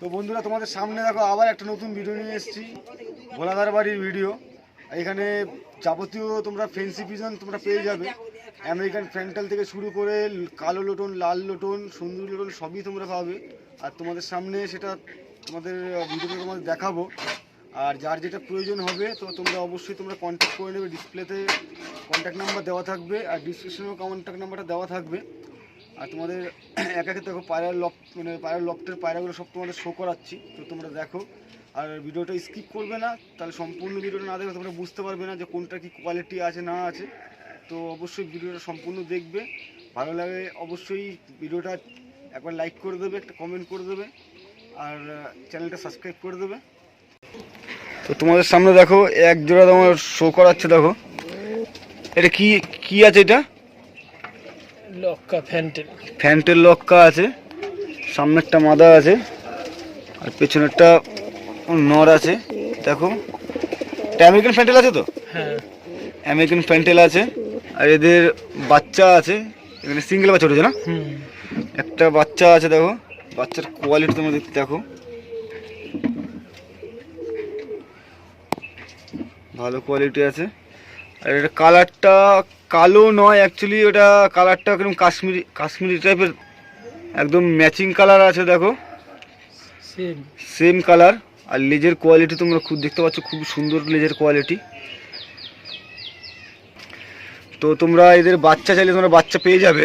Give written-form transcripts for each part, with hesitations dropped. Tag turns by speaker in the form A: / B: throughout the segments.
A: তো বন্ধুরা তোমাদের সামনে দেখো আবার একটা নতুন ভিডিও নিয়ে এসেছি, ভোলাদার বাড়ির ভিডিও। এখানে যাবতীয় তোমরা ফেন্সি পিজন তোমরা পেয়ে যাবে, আমেরিকান ফ্যান্টাল থেকে শুরু করে কালো লোটন, লাল লোটন, সুন্দরী লোটন সবই তোমরা পাবে। আর তোমাদের সামনে সেটা তোমাদের ভিডিওতে তোমাদের দেখাবো। আর যার যেটা প্রয়োজন হবে তো তোমরা অবশ্যই তোমরা কন্ট্যাক্ট করে নেবে। ডিসপ্লেতে কন্ট্যাক্ট নাম্বার দেওয়া থাকবে আর ডিসক্রিপশনেও কন্ট্যাক্ট নাম্বারটা দেওয়া থাকবে। আর তোমাদের এক একে দেখো পায়রার পায়রার লফটের পায়রাগুলো সব তোমাদের শো করাচ্ছি, তো তোমরা দেখো। আর ভিডিওটা স্কিপ করবে না, তাহলে সম্পূর্ণ ভিডিওটা না দেখলে তোমরা বুঝতে পারবে না যে কোনটা কি কোয়ালিটি আছে না আছে। তো অবশ্যই ভিডিওটা সম্পূর্ণ দেখবে, ভালো লাগে অবশ্যই ভিডিওটা একবার লাইক করে দেবে, একটা কমেন্ট করে দেবে আর চ্যানেলটা সাবস্ক্রাইব করে দেবে। তো তোমাদের সামনে দেখো এক জোড়া তোমার শো করাচ্ছে, দেখো এটা কি কি আছে, এটা
B: লক্কা
A: ফ্যান্টেল লক্কা আছে, সামনে একটা মাদা আছে আর পেছনেরটা নর আছে। দেখো এটা আমেরিকান ফ্যান্টেল আছে, তো
B: হ্যাঁ
A: আমেরিকান ফ্যান্টেল আছে। আর এদের বাচ্চা আছে, এখানে সিঙ্গেল বাচ্চা উঠেছে না, একটা বাচ্চা আছে। দেখো বাচ্চার কোয়ালিটি তোমরা দেখতে দেখো, ভালো কোয়ালিটি আছে। আর এটা কালারটা কালো নয় অ্যাকচুয়ালি, ওটা কালারটা একদম কাশ্মীরি টাইপের, একদম ম্যাচিং কালার আছে। দেখো সেম কালার। আর লেজের কোয়ালিটি তোমরা খুব দেখতে পাচ্ছ, খুব সুন্দর লেজের কোয়ালিটি। তো তোমরা এদের বাচ্চা চাইলে তোমরা বাচ্চা পেয়ে যাবে,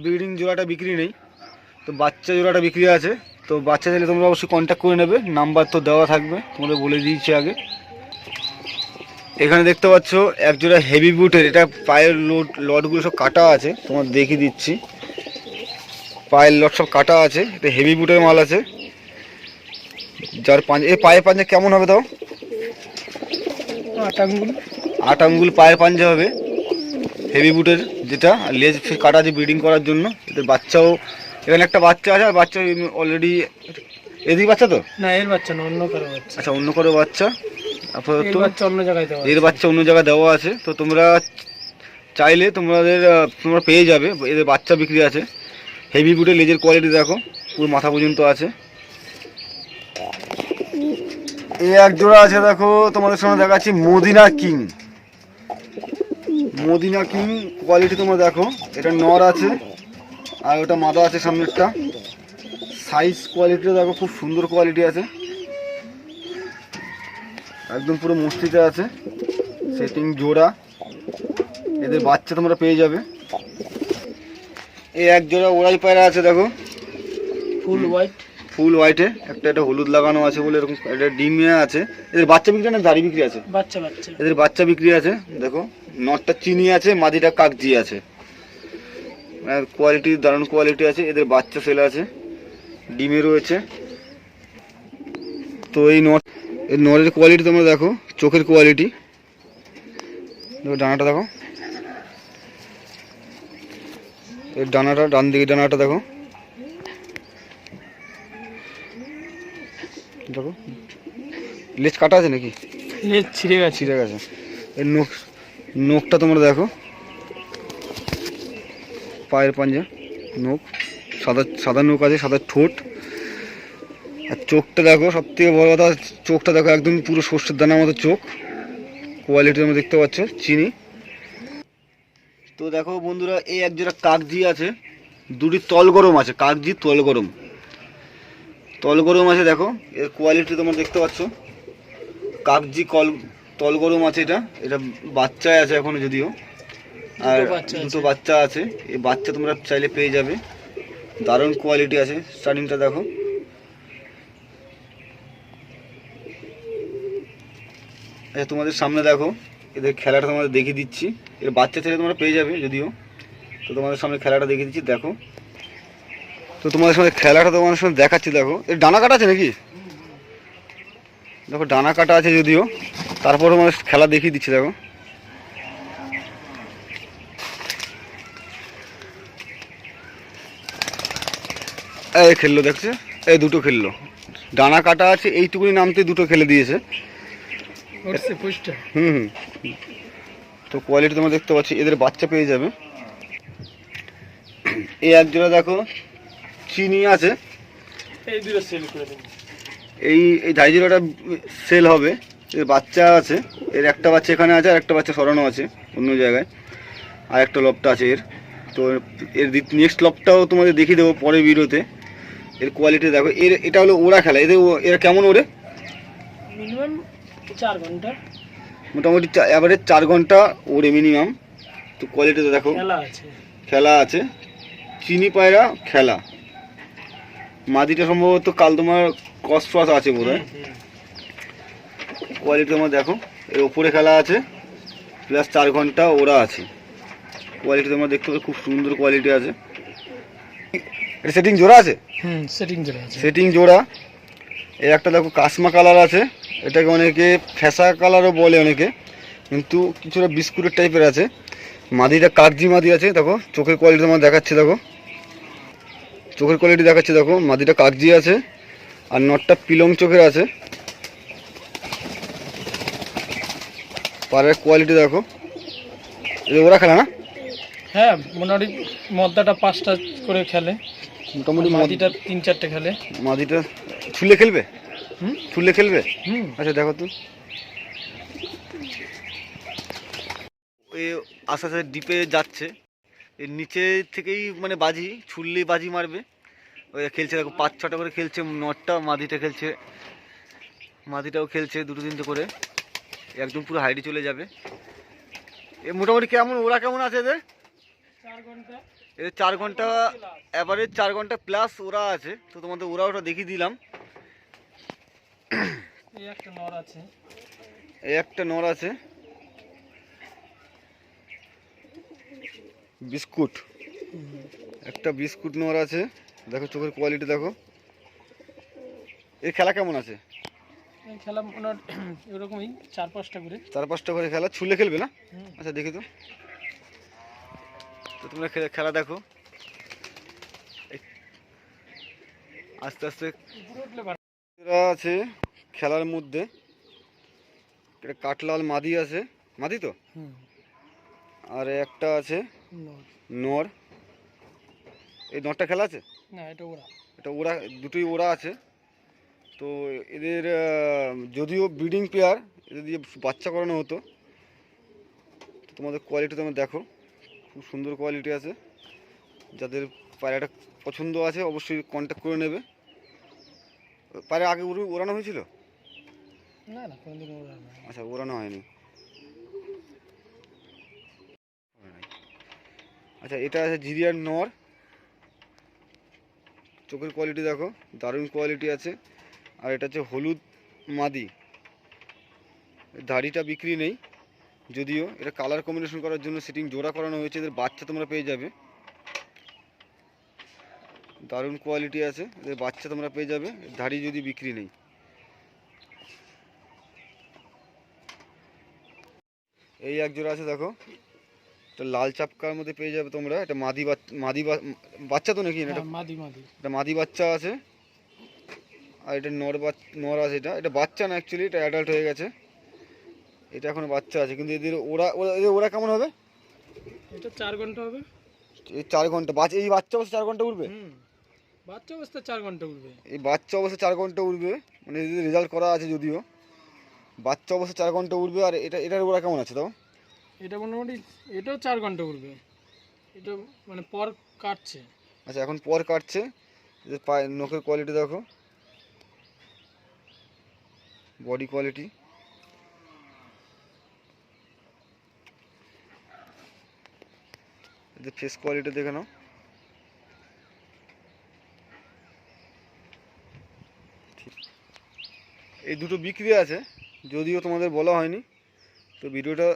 A: ব্রিডিং জোড়াটা বিক্রি নেই, তো বাচ্চা জোড়াটা বিক্রি আছে। তো বাচ্চা চাইলে তোমরা অবশ্যই কন্ট্যাক্ট করে নেবে, নাম্বার তো দেওয়া থাকবে, তোমরা বলে দিয়েছি আগে। এখানে দেখতে পাচ্ছ এক জোড়া হেভি বুটের, এটা পায়ের লটগুলো সব কাটা আছে, তোমার দেখিয়ে দিচ্ছি। পায়ের লট সব কাটা আছে, এটা হেভি বুটের মাল আছে। যার পাঞ্জা, এই পায়ের পাঞ্জা কেমন হবে তাও? 8 আঙ্গুল পায়ের পাঞ্জা হবে, হেভি বুটের যেটা। আর লেজ কাটা আছে ব্রিডিং করার জন্য। এদের বাচ্চাও এখানে একটা বাচ্চা আছে, আর বাচ্চা অলরেডি এদিকে বাচ্চা, তো
B: না এর বাচ্চা না, অন্য কারো বাচ্চা।
A: আচ্ছা অন্য কারো বাচ্চা,
B: এর বাচ্চা অন্য জায়গায় দেওয়া আছে।
A: এর বাচ্চা অন্য জায়গায় দেওয়া আছে। তো তোমরা চাইলে তোমরা পেয়ে যাবে, এদের বাচ্চা বিক্রি আছে। হেভি বুটের লেজের কোয়ালিটি দেখো, পুরো মাথা পর্যন্ত আছে। এই এক জোড়া আছে, দেখো তোমাদের সামনে দেখাচ্ছি Madina king. Madina king quality তোমরা দেখো, এটা নর আছে আর ওটা মাদা আছে সামনেরটা। সাইজ কোয়ালিটিটা দেখো, খুব সুন্দর কোয়ালিটি আছে, একদম পুরো মস্তিতে আছে, সেটিং জোড়া। এদের বাচ্চা তোমরা পেয়ে যাবে। এই এক জোড়া ওরাই পায়রা আছে, দেখো ফুল হোয়াইটে, একটা এটা হলুদ লাগানো আছে বলে এরকম, এটা ডিমে আছে। এদের বাচ্চা বিক্রি না দাড়ি বিক্রি আছে?
B: বাচ্চা
A: এদের বাচ্চা বিক্রি আছে। দেখো নটটা চিনি আছে, মাদিটা কাগজি আছে, কোয়ালিটি দারুণ কোয়ালিটি আছে। এদের বাচ্চা সেল আছে, ডিমে রয়েছে। তো এই নরের কোয়ালিটি তোমরা দেখো, চোখের কোয়ালিটি দেখো, ডানাটা দেখো, এর ডানাটা ডান দিকে ডানাটা দেখো, দেখো লেজ কাটা আছে নাকি?
B: লেজ ছিঁড়ে গেছে।
A: এর নোকটা তোমরা দেখো, পায়ের পাঞ্জা নোক, সাদা নোক আছে, সাদা ঠোঁট। আর চোখটা দেখো, সব থেকে বড় কথা চোখটা দেখো, একদম পুরো সর্ষের দানার মতো চোখ। কোয়ালিটি তোমরা দেখতে পাচ্ছ চিনি। তো দেখো বন্ধুরা, এই এক জোড়া কাগজি আছে, দুটি তল গরম আছে, কাগজি তল গরম আছে। দেখো এর কোয়ালিটি তোমরা দেখতে পাচ্ছ, কাগজি তল গরম আছে। এটা বাচ্চায় আছে এখনো যদিও, আর দুটো বাচ্চা আছে। এই বাচ্চা তোমরা চাইলে পেয়ে যাবে, দারুণ কোয়ালিটি আছে। স্টার্টিংটা দেখো, তোমাদের সামনে দেখো, এদের খেলাটা তোমাদের দেখিয়ে দিচ্ছি। এর বাচ্চা ছেলে তোমরা পেয়ে যাবে যদিও, তো তোমাদের সামনে খেলাটা দেখিয়ে দিচ্ছি দেখো। তো তোমাদের সামনে খেলাটা তোমাদের সামনে দেখাচ্ছি। দেখো এর ডানা কাটা আছে নাকি? দেখো ডানা কাটা আছে যদিও, তারপর তোমাদের খেলা দেখিয়ে দিচ্ছি। দেখো এই খেললো, দেখছে এই দুটো খেললো, ডানা কাটা আছে এইটুকুনি নামতে দুটো খেলে দিয়েছে। তো কোয়ালিটি তোমরা দেখতে পাচ্ছি, এদের বাচ্চা পেয়ে যাবে। এই এক জোড়া দেখো চিনি আছে,
B: এই দুটো সেল করে দিন।
A: এই এই ধাইজিরাটা সেল হবে। এর বাচ্চা আছে, এর একটা বাচ্চা এখানে আছে আর একটা বাচ্চা সরানো আছে অন্য জায়গায়, আর একটা লবটা আছে এর। তো এর নেক্সট লবটাও তোমাদের দেখিয়ে দেবো পরের ভিডিওতে। এর কোয়ালিটি দেখো। এর এটা হলো ওরা খেলা। এরা কেমন ওরে?
B: মিনিমাম 4 ঘন্টা
A: মোটামুটি এভারেজ 4 ঘন্টা ওরে মিনিমাম। তো কোয়ালিটিটা দেখো, খেলা আছে, চিনি পায়রা খেলা। মাদিটা সম্ভবত কাল তোমার ক্রস ফ্রস আছে বোধ হয়। কোয়ালিটি তোমার দেখো, এর ওপরে খেলা আছে প্লাস 4 ঘন্টা ওরা আছে। কোয়ালিটি তোমরা দেখতে পাবে, খুব সুন্দর কোয়ালিটি আছে। এটা সেটিং জোড়া আছে? সেটিং জোড়া। এই একটা দেখো কাশমা কালার আছে, এটাকে অনেকে ফ্যাসা কালারও বলে অনেকে, কিন্তু কিছুটা বিস্কুটের টাইপের আছে। মাদিটা কাগজি মাদি আছে, দেখো চোখের কোয়ালিটি তোমার দেখাচ্ছে, দেখো চোখের কোয়ালিটি দেখাচ্ছে, দেখো মাদিটা কাগজি আছে আর নটটা পিলং চোখের আছে। পাড়ের কোয়ালিটি দেখো। ওরা খেলা না?
B: হ্যাঁ, মোটামুটি মদ্দাটা 5টা করে খেলে,
A: মোটামুটি
B: মাদিটা 3-4টে খেলে।
A: মাদিটা ছুলে খেলবে? ছুলে খেলবে? আচ্ছা দেখো তো। এই আস্তে আস্তে ডিপে যাচ্ছে, এর নিচে থেকেই মানে বাজি ছুললেই বাজি মারবে। ওই খেলছে দেখো, 5-6টা করে খেলছে নটটা, মাদিটা খেলছে, মাদিটাও খেলছে 2-3টে করে, একদম পুরো হাইডে চলে যাবে। এ মোটামুটি কেমন ওরা কেমন আছে এদের?
B: 4 ঘন্টা।
A: এদের 4 ঘন্টা অ্যাভারেজ 4 ঘন্টা প্লাস ওরা আছে। তো তোমাদের ওটা দেখিয়ে দিলাম।
B: এই একটা নর আছে,
A: এই একটা নর আছে বিস্কুট, একটা বিস্কুট নর আছে। দেখো চোখের কোয়ালিটি দেখো। এর খেলা কেমন আছে?
B: এই খেলা এরকমই 4-5টা করে,
A: 4-5টা করে খেলা। ছুলে খেলবে না? আচ্ছা দেখি তো। তো তোমরা খেলা দেখো আস্তে আস্তে। এরা আছে খেলার মধ্যে। এটা কাঠলাল মাদি আছে, মাদি তো, আর একটা আছে নর। এই নরটা খেলা আছে
B: না, এটা ওরা।
A: এটা ওরা, দুটোই ওরা আছে। তো এদের যদিও ব্রিডিং পেয়ার, এদের দিয়ে বাচ্চা করানো হতো। তো তোমাদের কোয়ালিটি তোমরা দেখো, খুব সুন্দর কোয়ালিটি আছে। যাদের পায়রাটা পছন্দ আছে অবশ্যই কন্ট্যাক্ট করে নেবে। পায়রা আগে ওড়ানো হয়েছিল?
B: না না, কোনদিন ওড়ানো।
A: আচ্ছা, ওড়ানো হয়নি। আচ্ছা, এটা আছে জিরিয়ার নর। চোখের কোয়ালিটি দেখো, দারুণ কোয়ালিটি আছে। আর এটা হচ্ছে হলুদ মাদি। দাড়িটা বিক্রি নেই, যদিও এটা কালার কম্বিনেশন করার জন্য সেটিং জোড়া করানো হয়েছে। এদের বাচ্চা তোমরা পেয়ে যাবে, দারুণ কোয়ালিটি আছে। এদের বাচ্চা তোমরা পেয়ে যাবে, দাড়ি যদি বিক্রি নেই। এই এক জোড়া আছে দেখো, এটা লাল চাপকার মধ্যে পেয়ে যাবে তোমরা। এটা মাদি বাচ্চা তো নাকি? এটা মাদি বাচ্চা আছে। আর এটা নর আছে। এটা বাচ্চা না অ্যাকচুয়ালি, এটা অ্যাডাল্ট হয়ে গেছে। এটা এখনো বাচ্চা আছে, কিন্তু এদের ওরা কেমন হবে?
B: এটা 4 ঘন্টা হবে।
A: এই 4 ঘন্টা এই বাচ্চা অবস্থা 4 ঘন্টা উঠবে?
B: বাচ্চা অবস্থা 4 ঘন্টা উঠবে।
A: এই বাচ্চা অবস্থা 4 ঘন্টা উঠবে, মানে এদের রেজাল্ট করা আছে যদিও। বাচ্চা অবস্থা 4 ঘন্টা উঠবে। আর এটার ওরা কেমন আছে তাও?
B: এটা মোটামুটি এটাও 4 ঘন্টা উঠবে। এটা মানে পর কাটছে।
A: আচ্ছা, এখন পর কাটছে। এদের পায়ে নখের কোয়ালিটি দেখো, বডি কোয়ালিটি। এদের ফেস কোয়ালিটি দেখে নাও। এই দুটো বিক্রি আছে, যদিও তোমাদের বলা হয়নি। তো ভিডিওটা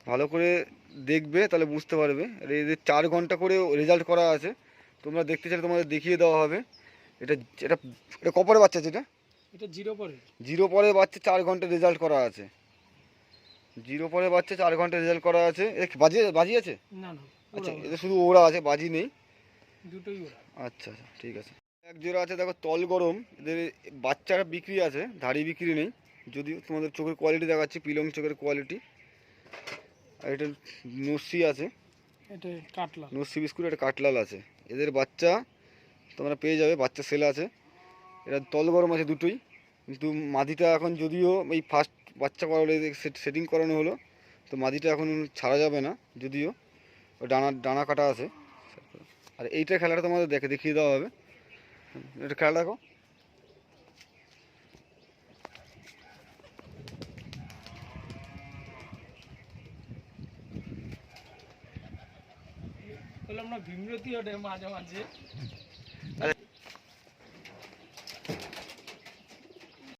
A: ভালো করে দেখবে, তাহলে বুঝতে পারবে। আর এদের 4 ঘন্টা করে রেজাল্ট করা আছে। তোমরা দেখতে চাইলে তোমাদের দেখিয়ে দেওয়া হবে। এটা এটা এটা কপরে বাচ্চা আছে?
B: এটা 0 পরে।
A: 0 পরে বাচ্চা 4 ঘন্টা রেজাল্ট করা আছে। 0 পরে বাচ্চা 4 ঘন্টা রেজাল্ট করা আছে। বাজি আছে?
B: না না,
A: আচ্ছা, এদের শুধু ওরা আছে, বাজি নেই।
B: দুটোই ওরা।
A: আচ্ছা আচ্ছা, ঠিক আছে। এক জোড়া আছে দেখো, তল গরম। এদের বাচ্চারা বিক্রি আছে, ধাড়ি বিক্রি নেই। যদিও তোমাদের চোখের কোয়ালিটি দেখাচ্ছি, পিলং চোখের কোয়ালিটি। আর এটা নস্যি আছে,
B: এটা কাটলা,
A: নস্যি বিস্কুট। এটা কাটলাল আছে। এদের বাচ্চা তোমরা পেয়ে যাবে, বাচ্চা সেল আছে। এটা তল গরম আছে দুটোই, কিন্তু মাদিটা এখন যদিও এই ফার্স্ট বাচ্চা করালে সেটিং করানো হলো, তো মাদিটা এখন ছাড়া যাবে না, যদিও ওই ডানা কাটা আছে। আর এইটা খেলাটা তোমাদের দেখিয়ে দেওয়া হবে, এটা খেলা দেখো।
B: বললাম না, বিমরতি ওঠে মাঝে মাঝে।
A: আচ্ছা